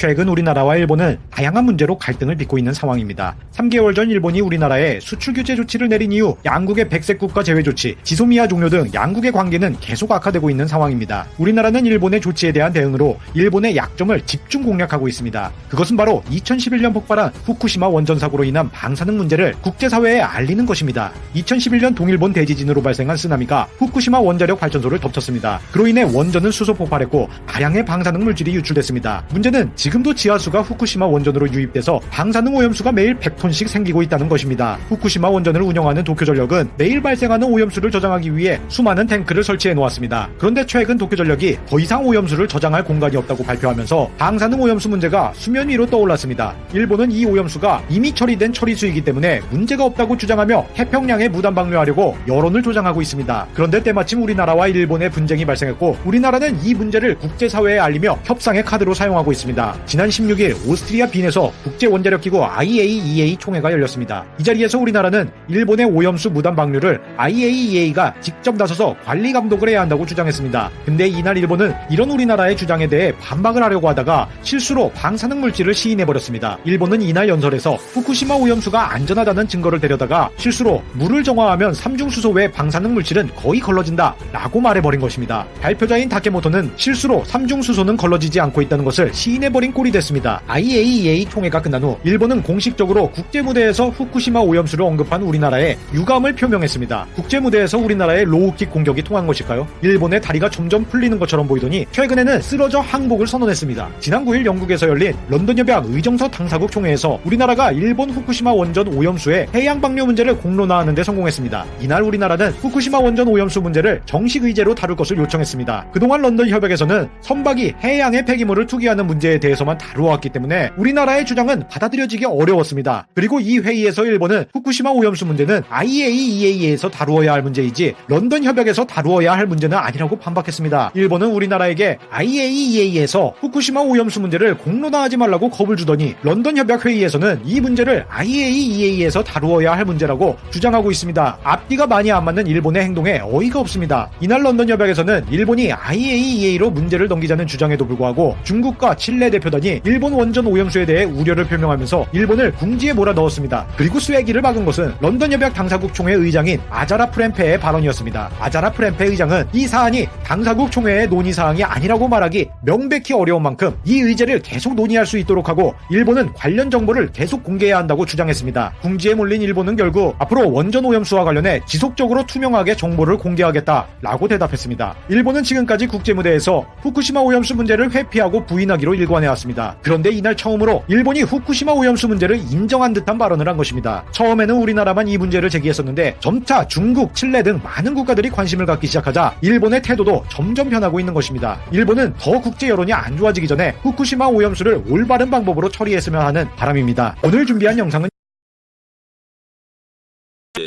최근 우리나라와 일본은 다양한 문제로 갈등을 빚고 있는 상황입니다. 3개월 전 일본이 우리나라에 수출 규제 조치를 내린 이후 양국의 백색 국가 제외 조치, 지소미아 종료 등 양국의 관계는 계속 악화되고 있는 상황입니다. 우리나라는 일본의 조치에 대한 대응으로 일본의 약점을 집중 공략하고 있습니다. 그것은 바로 2011년 폭발한 후쿠시마 원전 사고로 인한 방사능 문제를 국제사회에 알리는 것입니다. 2011년 동일본 대지진으로 발생한 쓰나미가 후쿠시마 원자력 발전소를 덮쳤습니다. 그로 인해 원전은 수소 폭발했고 다량의 방사능 물질이 유출됐습니다. 문제는 지금도 지하수가 후쿠시마 원전으로 유입돼서 방사능 오염수가 매일 100톤씩 생기고 있다는 것입니다. 후쿠시마 원전을 운영하는 도쿄전력은 매일 발생하는 오염수를 저장하기 위해 수많은 탱크를 설치해 놓았습니다. 그런데 최근 도쿄전력이 더 이상 오염수를 저장할 공간이 없다고 발표하면서 방사능 오염수 문제가 수면 위로 떠올랐습니다. 일본은 이 오염수가 이미 처리된 처리수이기 때문에 문제가 없다고 주장하며 해평양에 무단 방류하려고 여론을 조장하고 있습니다. 그런데 때마침 우리나라와 일본의 분쟁이 발생했고 우리나라는 이 문제를 국제사회에 알리며 협상의 카드로 사용하고 있습니다. 지난 16일 오스트리아 빈에서 국제원자력기구 IAEA 총회가 열렸습니다. 이 자리에서 우리나라는 일본의 오염수 무단 방류를 IAEA가 직접 나서서 관리 감독을 해야 한다고 주장했습니다. 근데 이날 일본은 이런 우리나라의 주장에 대해 반박을 하려고 하다가 실수로 방사능 물질을 시인해버렸습니다. 일본은 이날 연설에서 후쿠시마 오염수가 안전하다는 증거를 데려다가 실수로 물을 정화하면 삼중수소 외 방사능 물질은 거의 걸러진다 라고 말해버린 것입니다. 발표자인 다케모토는 실수로 삼중수소는 걸러지지 않고 있다는 것을 시인해버린 꼴이 됐습니다. IAEA 총회가 끝난 후 일본은 공식적으로 국제무대에서 후쿠시마 오염수를 언급한 우리나라에 유감을 표명했습니다. 국제무대에서 우리나라의 로우킥 공격이 통한 것일까요? 일본의 다리가 점점 풀리는 것처럼 보이더니 최근에는 쓰러져 항복을 선언했습니다. 지난 9일 영국에서 열린 런던협약 의정서 당사국 총회에서 우리나라가 일본 후쿠시마 원전 오염수의 해양 방류 문제를 공론화하는 데 성공했습니다. 이날 우리나라는 후쿠시마 원전 오염수 문제를 정식 의제로 다룰 것을 요청했습니다. 그동안 런던 협약에서는 선박이 해양에 폐기물을 투기하는 문제에 대해서만 다루어왔기 때문에 우리나라의 주장은 받아들여지기 어려웠습니다. 그리고 이 회의에서 일본은 후쿠시마 오염수 문제는 IAEA에서 다루어야 할 문제이지 런던 협약에서 다루어야 할 문제는 아니라고 반박했습니다. 일본은 우리나라에게 IAEA에서 후쿠시마 오염수 문제를 공론화하지 말라고 겁을 주더니 런던 협약 회의에서는 이 문제를 IAEA에서 다루어야 할 문제라고 주장하고 있습니다. 앞뒤가 많이 안 맞는 일본의 행동에 어이가 없습니다. 이날 런던 협약에서는 일본이 IAEA로 문제를 넘기자는 주장에도 불구하고 중국과 칠레 대표단이 일본 원전 오염수에 대해 우려를 표명하면서 일본을 궁지에 몰아넣었습니다. 그리고 쐐기를 막은 것은 런던 협약 당사국 총회 의장인 아자라 프렌페의 발언이었습니다. 아자라 프렌페 의장은 이 사안이 당사국 총회의 논의 사항이 아니라고 말하기 명백히 어려운 만큼 이 의제를 계속 논의할 수 있도록 하고 일본은 관련 정보를 계속 공개해야 한다고 주장했습니다. 궁지에 몰린 일본은 결국 앞으로 원전 오염수와 관련해 지속적으로 투명하게 정보를 공개하겠다라고 대답했습니다. 일본은 지금까지 국제무대에서 후쿠시마 오염수 문제를 회피하고 부인하기로 일관해왔습니다. 그런데 이날 처음으로 일본이 후쿠시마 오염수 문제를 인정한 듯한 발언을 한 것입니다. 처음에는 우리나라만 이 문제를 제기했었는데 점차 중국, 칠레 등 많은 국가들이 관심을 갖기 시작하자 일본의 태도도 점점 변하고 있는 것입니다. 일본은 더 국제 여론이 안 좋아지기 전에 후쿠시마 오염수를 올바른 방법으로 처리했으면 하는 바람입니다. 오늘 준비한 영상은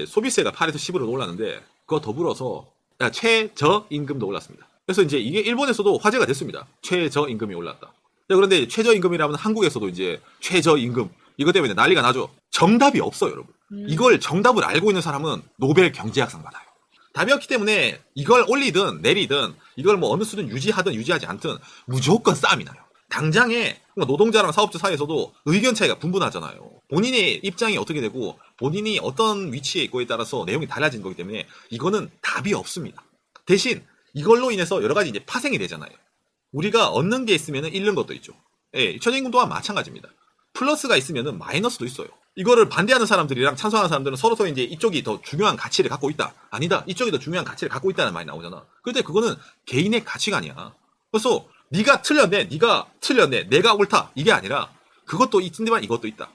소비세가 8에서 10으로 올랐는데 그거 더불어서 최저임금도 올랐습니다. 그래서 이제 이게 일본에서도 화제가 됐습니다. 최저임금이 올랐다. 그런데 최저임금이라면 한국에서도 이제 최저임금 이것 때문에 난리가 나죠. 정답이 없어요, 여러분. 이걸 정답을 알고 있는 사람은 노벨 경제학상 받아요. 답이 없기 때문에 이걸 올리든 내리든 이걸 뭐 어느 수준 유지하든 유지하지 않든 무조건 싸움이 나요. 당장에 노동자랑 사업자 사이에서도 의견 차이가 분분하잖아요. 본인의 입장이 어떻게 되고 본인이 어떤 위치에 있고에 따라서 내용이 달라지는 거기 때문에 이거는 답이 없습니다. 대신 이걸로 인해서 여러 가지 이제 파생이 되잖아요. 우리가 얻는 게 있으면 잃는 것도 있죠. 예, 최저임금 또한 마찬가지입니다. 플러스가 있으면 마이너스도 있어요. 이거를 반대하는 사람들이랑 찬성하는 사람들은 서로 이제 이쪽이 더 중요한 가치를 갖고 있다. 아니다. 이쪽이 더 중요한 가치를 갖고 있다는 말이 나오잖아. 그런데 그거는 개인의 가치관이야. 그래서 네가 틀렸네, 네가 틀렸네, 내가 옳다 이게 아니라 그것도 있지만 이것도 있다.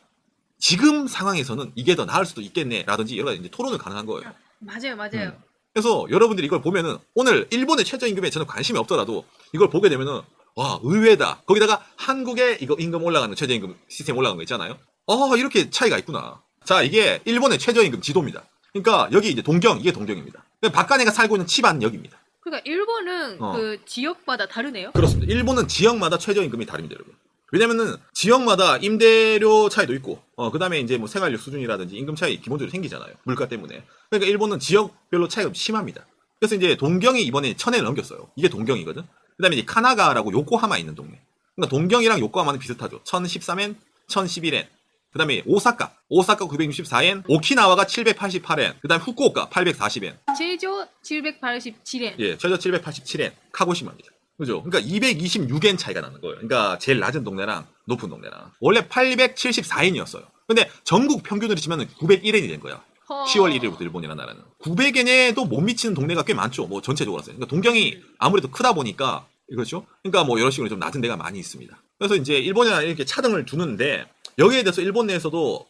지금 상황에서는 이게 더 나을 수도 있겠네 라든지 여러 가지 이제 토론을 가능한 거예요. 맞아요. 그래서 여러분들이 이걸 보면은 오늘 일본의 최저임금에 저는 관심이 없더라도 이걸 보게 되면은 와 의외다. 거기다가 한국의 이거 임금 올라가는 최저임금 시스템 올라가는 거 있잖아요. 이렇게 차이가 있구나. 자 이게 일본의 최저임금 지도입니다. 그러니까 여기 이제 동경 이게 동경입니다. 박간혜가 살고 있는 치반 여기입니다. 그러니까 일본은 그 지역마다 다르네요. 그렇습니다. 일본은 지역마다 최저임금이 다릅니다, 여러분. 왜냐면은 지역마다 임대료 차이도 있고, 그 다음에 이제 뭐 생활력 수준이라든지 임금 차이 기본적으로 생기잖아요. 물가 때문에. 그러니까 일본은 지역별로 차이가 심합니다. 그래서 이제 동경이 이번에 1000회를 넘겼어요. 이게 동경이거든. 그 다음에 이제 카나가라고 요코하마 있는 동네. 그러니까 동경이랑 요코하마는 비슷하죠. 1013엔, 1011엔. 그 다음에 오사카 964엔, 오키나와가 788엔, 그 다음에 후쿠오카 840엔. 최저 787엔. 예, 최저 787엔, 카고시마입니다. 그죠? 그러니까 226엔 차이가 나는 거예요. 그러니까 제일 낮은 동네랑 높은 동네랑. 원래 874엔이었어요. 근데 전국 평균으로 치면 901엔이 된 거야. 10월 1일부터 일본이라는 나라는. 900엔에도 못 미치는 동네가 꽤 많죠. 뭐 전체적으로. 그러니까 동경이 아무래도 크다 보니까, 그렇죠? 그러니까 뭐 여러 식으로 좀 낮은 데가 많이 있습니다. 그래서 이제 일본이랑 이렇게 차등을 두는데, 여기에 대해서 일본 내에서도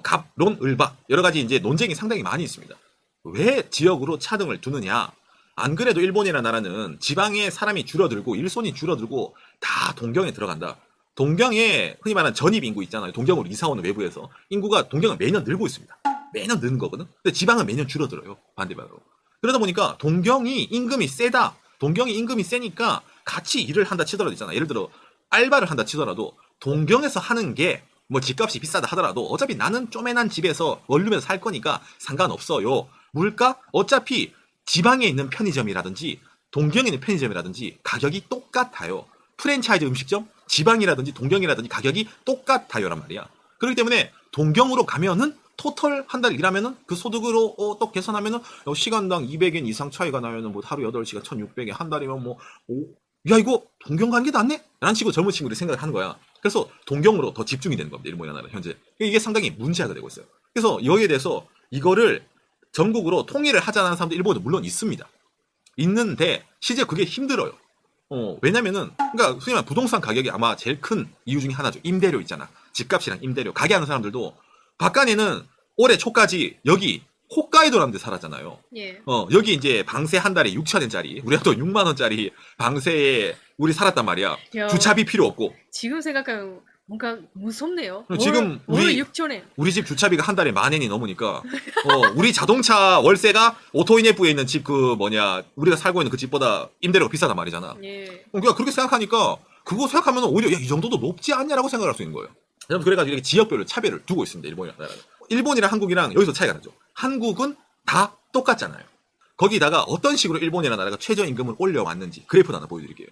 갑, 론, 을박 여러 가지 이제 논쟁이 상당히 많이 있습니다. 왜 지역으로 차등을 두느냐? 안 그래도 일본이라는 나라는 지방에 사람이 줄어들고 일손이 줄어들고 다 동경에 들어간다. 동경에 흔히 말하는 전입 인구 있잖아요. 동경으로 이사 오는 외부에서 인구가 동경은 매년 늘고 있습니다. 매년 느는 거거든. 근데 지방은 매년 줄어들어요. 반대방으로. 그러다 보니까 동경이 임금이 세다. 동경이 임금이 세니까 같이 일을 한다 치더라도 있잖아. 예를 들어 알바를 한다 치더라도 동경에서 하는 게 뭐 집값이 비싸다 하더라도 어차피 나는 쪼매난 집에서 원룸에서 살 거니까 상관없어요. 물가? 어차피 지방에 있는 편의점이라든지 동경에 있는 편의점이라든지 가격이 똑같아요. 프랜차이즈 음식점? 지방이라든지 동경이라든지 가격이 똑같아요란 말이야. 그렇기 때문에 동경으로 가면은 토탈 한 달 일하면은 그 소득으로 또 계산하면은 시간당 200엔 이상 차이가 나면은 뭐 하루 8시간 1600엔 한 달이면 뭐 야 이거 동경 가는 게 낫네? 라는 식으로 젊은 친구들이 생각을 하는 거야. 그래서 동경으로 더 집중이 되는 겁니다. 일본이라는 나라 현재. 이게 상당히 문제가 되고 있어요. 그래서 여기에 대해서 이거를 전국으로 통일을 하자는 사람도 일본에도 물론 있습니다. 있는데 실제 그게 힘들어요. 왜냐면은 그러니까 소위 말하는 부동산 가격이 아마 제일 큰 이유 중에 하나죠. 임대료 있잖아. 집값이랑 임대료. 가게 하는 사람들도 박간에는 올해 초까지 여기 홋카이도라는 데 살았잖아요. 예. 여기 이제 방세 한 달에 6,000엔짜리, 우리가 또 6만 원짜리 방세에 우리 살았단 말이야. 야. 주차비 필요 없고. 지금 생각하면 뭔가 무섭네요. 지금 우리 6천엔. 우리 집 주차비가 한 달에 10,000엔이 넘으니까 우리 자동차 월세가 오토이네프에 있는 집 우리가 살고 있는 그 집보다 임대료가 비싸단 말이잖아. 예. 그러니까 그렇게 생각하니까 그거 생각하면 오히려 야, 이 정도도 높지 않냐라고 생각할 수 있는 거예요. 그래가지고 이렇게 지역별로 차별을 두고 있습니다. 일본이랑 한국이랑 여기서 차이가 나죠. 한국은 다 똑같잖아요. 거기다가 어떤 식으로 일본이라는 나라가 최저임금을 올려왔는지 그래프를 하나 보여드릴게요.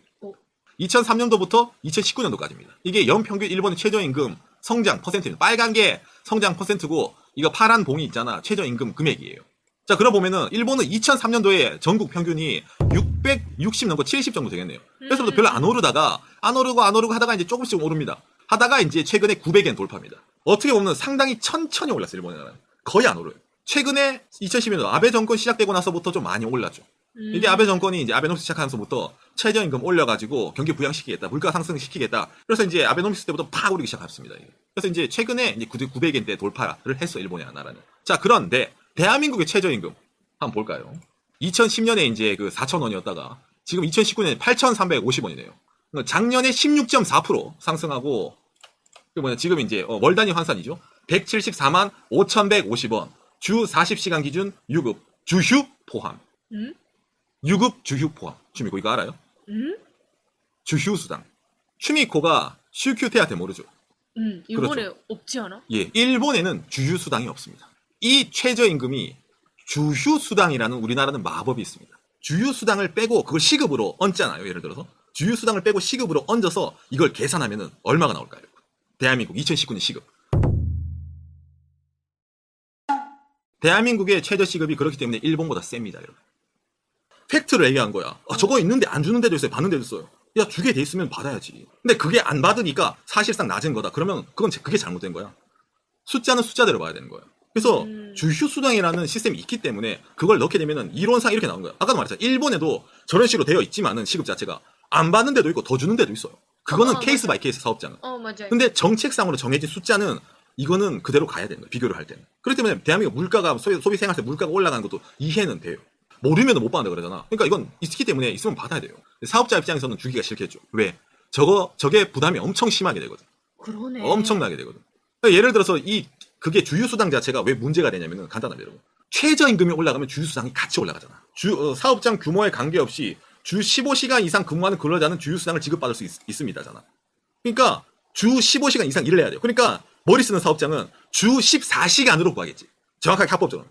2003년도부터 2019년도까지입니다. 이게 연평균 일본의 최저임금 성장 퍼센트입니다. 빨간 게 성장 퍼센트고 이거 파란 봉이 있잖아. 최저임금 금액이에요. 자, 그럼 보면은 일본은 2003년도에 전국 평균이 660 넘고 70 정도 되겠네요. 그래서부터 별로 안 오르다가 안 오르고 하다가 이제 조금씩 오릅니다. 하다가 이제 최근에 900엔 돌파입니다. 어떻게 보면 상당히 천천히 올랐어요. 일본은 거의 안 오르요. 최근에 2012년도 아베 정권 시작되고 나서부터 좀 많이 올랐죠. 이게 아베 정권이 이제 아베노믹스 시작하면서부터 최저임금 올려가지고 경기 부양시키겠다, 물가 상승시키겠다. 그래서 이제 아베노믹스 때부터 팍 오르기 시작했습니다. 그래서 이제 최근에 이제 900엔대 돌파를 했어 일본이라는 나라는. 자, 그런데 대한민국의 최저임금 한번 볼까요? 2010년에 이제 그 4,000원이었다가 지금 2019년에 8,350원이네요. 작년에 16.4% 상승하고 지금 이제 월 단위 환산이죠. 174만 5,150원. 주 40시간 기준 유급 주휴 포함. 유급 주휴 포함. 추미코 이거 알아요? 주휴 수당. 추미코가 슈큐테한테 모르죠. 일본에 그렇죠. 없지 않아? 예, 일본에는 주휴 수당이 없습니다. 이 최저임금이 주휴 수당이라는 우리나라는 마법이 있습니다. 주휴 수당을 빼고 그걸 시급으로 얹잖아요. 예를 들어서 주휴 수당을 빼고 시급으로 얹어서 이걸 계산하면은 얼마가 나올까요? 대한민국 2019년 시급. 대한민국의 최저 시급이 그렇기 때문에 일본보다 셉니다, 여러분. 팩트를 얘기한 거야. 저거 있는데 안 주는 데도 있어요. 받는 데도 있어요. 야, 주게 돼 있으면 받아야지. 근데 그게 안 받으니까 사실상 낮은 거다. 그러면 그게 잘못된 거야. 숫자는 숫자대로 봐야 되는 거야. 그래서 주휴 수당이라는 시스템이 있기 때문에 그걸 넣게 되면은 이론상 이렇게 나오는 거야. 아까도 말했잖아. 일본에도 저런 식으로 되어 있지만은 시급 자체가 안 받는 데도 있고 더 주는 데도 있어요. 그거는 케이스 바이 케이스 사업자는. 맞아요. 근데 정책상으로 정해진 숫자는 이거는 그대로 가야 되는 거예요. 비교를 할 때는. 그렇기 때문에 대한민국 물가가 소비 생활세 물가가 올라가는 것도 이해는 돼요. 모르면 못 받는다 그러잖아. 그러니까 이건 있기 때문에 있으면 받아야 돼요. 사업자 입장에서는 주기가 싫겠죠. 왜? 저게 부담이 엄청 심하게 되거든. 그러네. 엄청나게 되거든. 그러니까 예를 들어서 그게 주휴수당 자체가 왜 문제가 되냐면은 간단합니다, 여러분. 최저임금이 올라가면 주휴수당이 같이 올라가잖아. 사업장 규모에 관계없이 주 15시간 이상 근무하는 근로자는 주휴수당을 지급받을 수 있습니다잖아. 그러니까 주 15시간 이상 일을 해야 돼요. 그러니까 머리 쓰는 사업장은 주 14시간으로 구하겠지. 정확하게 합법적으로.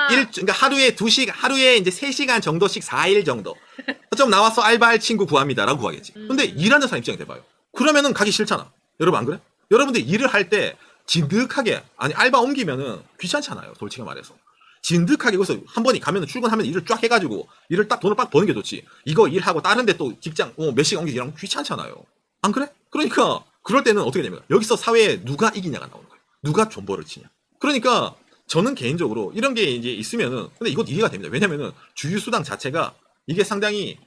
그러니까 하루에 이제 3시간 정도씩 4일 정도. 좀 나와서 알바할 친구 구합니다라고 구하겠지. 근데 일하는 사람 입장에 대봐요. 그러면은 가기 싫잖아. 여러분 안 그래? 여러분들 일을 할 때 진득하게 아니 알바 옮기면은 귀찮잖아요. 솔직히 말해서. 진득하게 거기서 한 번이 가면은 출근하면 일을 쫙 해가지고 일을 딱 돈을 빡 버는 게 좋지. 이거 일하고 다른 데 또 직장 몇 시간 옮기기 이러면 귀찮잖아요. 안 그래? 그러니까 그럴 때는 어떻게 됩니까? 여기서 사회에 누가 이기냐가 나오는 거예요. 누가 존버를 치냐. 그러니까 저는 개인적으로 이런 게 이제 있으면은 근데 이건 이해가 됩니다. 왜냐면은 주휴수당 자체가 이게 상당히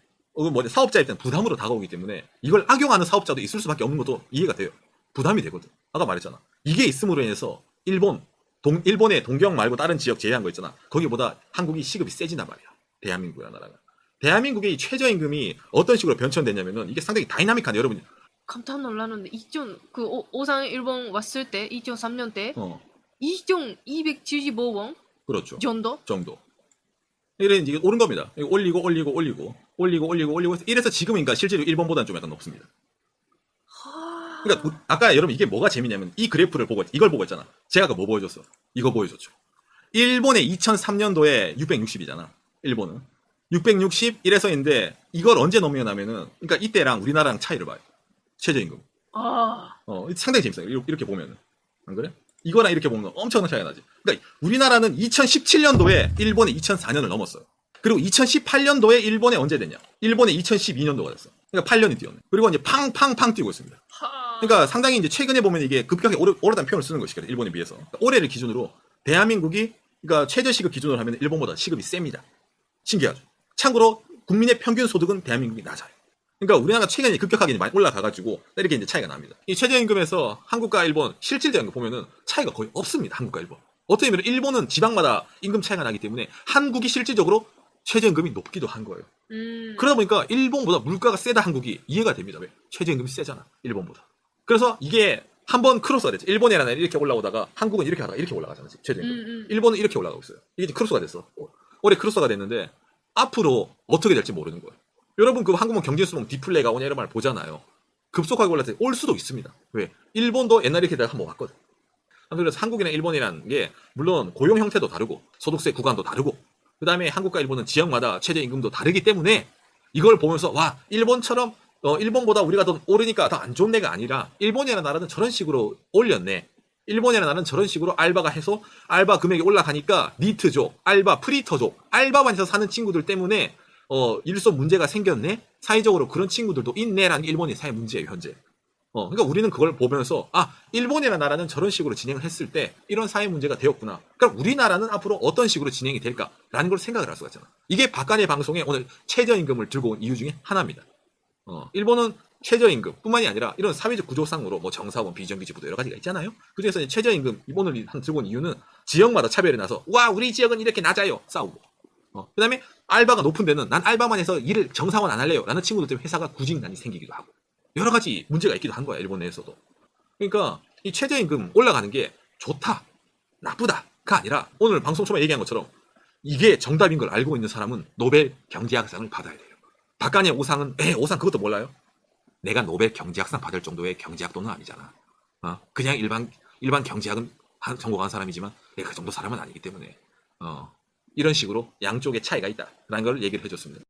사업자 입장 부담으로 다가오기 때문에 이걸 악용하는 사업자도 있을 수밖에 없는 것도 이해가 돼요. 부담이 되거든. 아까 말했잖아. 이게 있음으로 인해서 일본의 동경 말고 다른 지역 제외한 거 있잖아. 거기보다 한국이 시급이 세진단 말이야. 대한민국이라는 나라가. 대한민국의 이 최저임금이 어떤 식으로 변천됐냐면은 이게 상당히 다이나믹한 여러분. 깜짝 놀랐는데 그 오상 일본 왔을 때 2003년 때 어, 2,275원 그렇죠. 정도? 이래 이제 오른 겁니다. 올리고 이래서 지금은 그러니까 실제로 일본보다는 좀 약간 높습니다. 그러니까 아까 여러분 이게 뭐가 재밌냐면 이 그래프를 보고 이걸 보고 있잖아. 제가 뭐 보여줬어? 이거 보여줬죠. 일본의 2003년도에 660이잖아. 일본은 660 이래서인데 이걸 언제 넘겨나면은 그러니까 이때랑 우리나라랑 차이를 봐요. 최저임금. 상당히 재밌어요. 이렇게 보면은 안 그래? 이거랑 이렇게 보면 엄청난 차이가 나지. 그러니까 우리나라는 2017년도에 일본의 2004년을 넘었어요. 그리고 2018년도에 일본에 언제 됐냐? 일본에 2012년도가 됐어. 그러니까 8년이 뛰었네. 그리고 이제 팡팡팡 뛰고 있습니다. 그러니까 상당히 이제 최근에 보면 이게 급격하게 오르다는 표현을 쓰는 것이거든요. 일본에 비해서. 그러니까 올해를 기준으로 대한민국이 그러니까 최저시급 기준으로 하면 일본보다 시급이 셉니다. 신기하죠. 참고로 국민의 평균 소득은 대한민국이 낮아요. 그러니까 우리나라가 최근에 급격하게 많이 올라가가지고 이렇게 이제 차이가 납니다. 이 최저임금에서 한국과 일본 실질적인 거 보면은 차이가 거의 없습니다. 한국과 일본. 어떻게 보면 일본은 지방마다 임금 차이가 나기 때문에 한국이 실질적으로 최저임금이 높기도 한 거예요. 그러다 보니까 일본보다 물가가 세다 한국이 이해가 됩니다. 왜? 최저임금이 세잖아. 일본보다. 그래서 이게 한번 크로스가 됐죠. 일본이라는 이렇게 올라오다가 한국은 이렇게 하다가 이렇게 올라가잖아. 최저임금. 일본은 이렇게 올라가고 있어요. 이게 이제 크로스가 됐어. 올해 크로스가 됐는데 앞으로 어떻게 될지 모르는 거예요. 여러분 그 한국은 경제수봉 디플레가 오냐 이런 말 보잖아요. 급속하게 올라서 올 수도 있습니다. 왜? 일본도 옛날에 이렇게 내가 한번 왔거든. 그래서 한국이랑 일본이라는 게 물론 고용 형태도 다르고 소득세 구간도 다르고 그 다음에 한국과 일본은 지역마다 최저임금도 다르기 때문에 이걸 보면서 와 일본처럼 일본보다 우리가 더 오르니까 더 안 좋네가 아니라 일본이라는 나라는 저런 식으로 올렸네. 일본이라는 나라는 저런 식으로 알바가 해서 알바 금액이 올라가니까 니트족, 알바, 프리터족, 알바만 해서 사는 친구들 때문에 일소 문제가 생겼네? 사회적으로 그런 친구들도 있네라는 게 일본의 사회 문제예요, 현재. 그러니까 우리는 그걸 보면서, 일본이라는 나라는 저런 식으로 진행을 했을 때 이런 사회 문제가 되었구나. 그럼 우리나라는 앞으로 어떤 식으로 진행이 될까라는 걸 생각을 할 수가 있잖아. 이게 박간의 방송에 오늘 최저임금을 들고 온 이유 중에 하나입니다. 일본은 최저임금 뿐만이 아니라 이런 사회적 구조상으로 뭐 정사원, 비정규직부도 여러 가지가 있잖아요. 그중에서 이제 최저임금 오늘 들고 온 이유는 지역마다 차별이 나서 와 우리 지역은 이렇게 낮아요 싸우고 그 다음에 알바가 높은 데는 난 알바만 해서 일을 정상원 안 할래요 라는 친구들 때문에 회사가 구직난이 생기기도 하고 여러 가지 문제가 있기도 한 거야 일본 내에서도. 그러니까 이 최저임금 올라가는 게 좋다 나쁘다가 아니라 오늘 방송 초반에 얘기한 것처럼 이게 정답인 걸 알고 있는 사람은 노벨 경제학상을 받아야 돼요. 박간의 오상은 오상 그것도 몰라요? 내가 노벨 경제학상 받을 정도의 경제학도는 아니잖아. 그냥 일반 경제학은 전공한 사람이지만 내가 그 정도 사람은 아니기 때문에 이런 식으로 양쪽의 차이가 있다라는 걸 얘기를 해줬습니다.